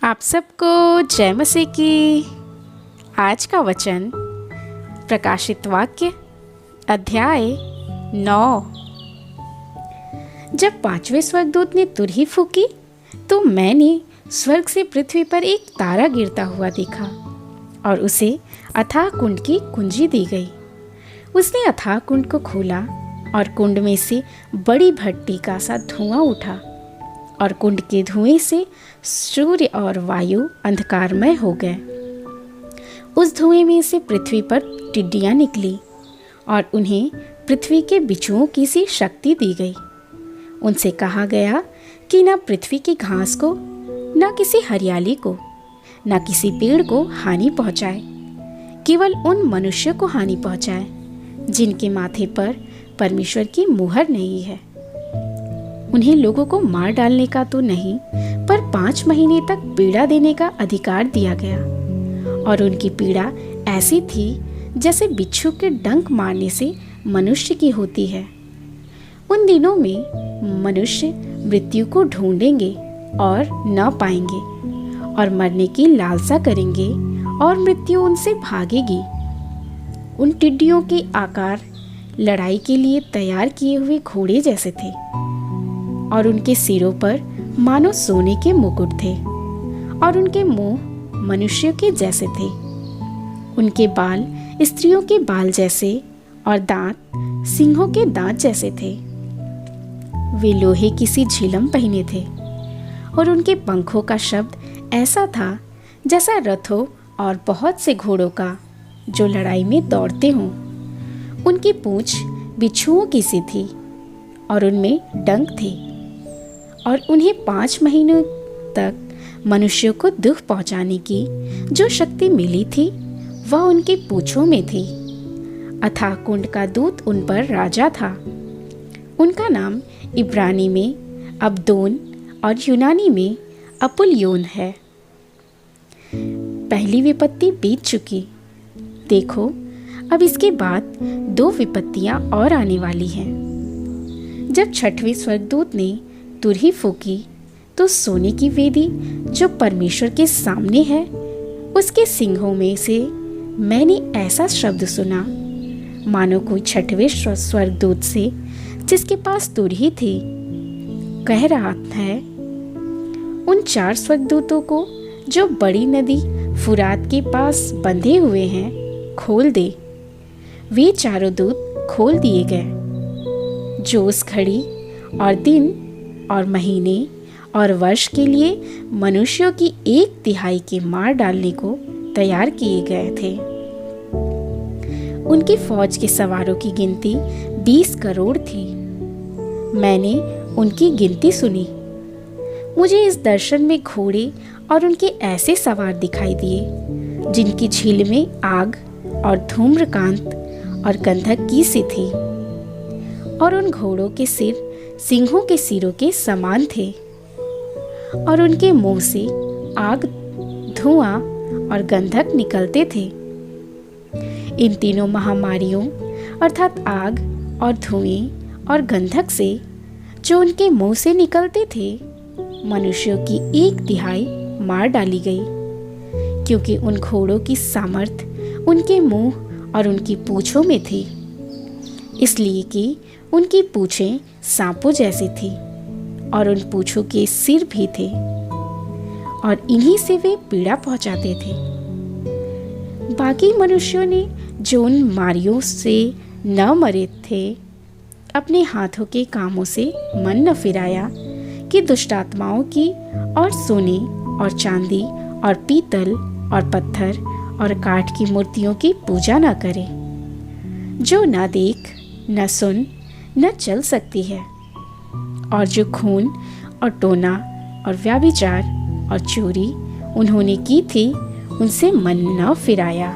आप सबको जय मसीह की। आज का वचन प्रकाशित वाक्य अध्याय 9। जब पांचवें स्वर्गदूत ने तुरही फूकी तो मैंने स्वर्ग से पृथ्वी पर एक तारा गिरता हुआ देखा और उसे अथाह कुंड की कुंजी दी गई। उसने अथाह कुंड को खोला और कुंड में से बड़ी भट्टी का सा धुआं उठा और कुंड के धुएं से सूर्य और वायु अंधकारमय हो गए। उस धुएं में से पृथ्वी पर टिड्डियां निकली और उन्हें पृथ्वी के बिच्छुओं की सी शक्ति दी गई। उनसे कहा गया कि न पृथ्वी की घास को, न किसी हरियाली को, न किसी पेड़ को हानि पहुंचाए, केवल उन मनुष्यों को हानि पहुंचाए जिनके माथे पर परमेश्वर की मुहर नहीं है। उन्हें लोगों को मार डालने का तो नहीं, पर 5 महीने तक पीड़ा देने का अधिकार दिया गया। और उनकी पीड़ा ऐसी थी जैसे बिच्छू के डंक मारने से मनुष्य की होती है। उन दिनों में मनुष्य मृत्यु को ढूंढेंगे और न पाएंगे और मरने की लालसा करेंगे और मृत्यु उनसे भागेगी। उन टिड्डियों के आकार लड़ाई के लिए तैयार किए हुए घोड़े जैसे थे और उनके सिरों पर मानो सोने के मुकुट थे और उनके मुंह मनुष्यों के जैसे थे। उनके बाल स्त्रियों के बाल जैसे और दांत सिंहों के दांत जैसे थे। वे लोहे की सी झिलम पहने थे और उनके पंखों का शब्द ऐसा था जैसा रथों और बहुत से घोड़ों का जो लड़ाई में दौड़ते हों। उनकी पूंछ बिच्छुओं की सी थी और उनमें डंक थे और उन्हें 5 महीनों तक मनुष्यों को दुख पहुंचाने की जो शक्ति मिली थी वह उनकी पूंछों में थी। अथाह कुंड का दूत उन पर राजा था। उनका नाम इब्रानी में अबदोन और यूनानी में अपुल्योन है। पहली विपत्ति बीत चुकी। देखो, अब इसके बाद 2 विपत्तियां और आने वाली हैं। जब 6वें स्वर्गदूत ने तुरही फूकी तो सोने की वेदी जो परमेश्वर के सामने है उसके सिंहों में से मैंने ऐसा शब्द सुना मानो कोई 6वें स्वर्गदूत से जिसके पास तुरही थी कह रहा है, उन 4 स्वर्गदूतों को जो बड़ी नदी फुरात के पास बंधे हुए हैं खोल दे। वे चारों दूत खोल दिए गए जो उस घड़ी और दिन और महीने और वर्ष के लिए मनुष्यों की 1/3 के मार डालने को तैयार किए गए थे। उनकी फौज के सवारों की गिनती 20 करोड़ थी। मैंने उनकी गिनती सुनी। मुझे इस दर्शन में घोड़े और उनके ऐसे सवार दिखाई दिए जिनकी झील में आग और धूम्रकांत और गंधक की सी थी और उन घोड़ों के सिर सिंहों के सिरों के समान थे और उनके मुंह से आग, धुआं और गंधक निकलते थे। इन तीनों महामारियों अर्थात आग और धुएं और गंधक से जो उनके मुंह से निकलते थे मनुष्यों की 1/3 मार डाली गई, क्योंकि उन घोड़ों की सामर्थ्य उनके मुंह और उनकी पूंछों में थी, इसलिए कि उनकी पूंछें सांपों जैसी थी और उन पूंछों के सिर भी थे और इन्हीं से वे पीड़ा पहुंचाते थे। बाकी मनुष्यों ने जो उन मारियों से न मरे थे अपने हाथों के कामों से मन न फिराया कि दुष्टात्माओं की और सोने और चांदी और पीतल और पत्थर और काठ की मूर्तियों की पूजा न करे, जो न देख न सुन न चल सकती है, और जो खून और टोना और व्याभिचार और चोरी उन्होंने की थी उनसे मन न फिराया।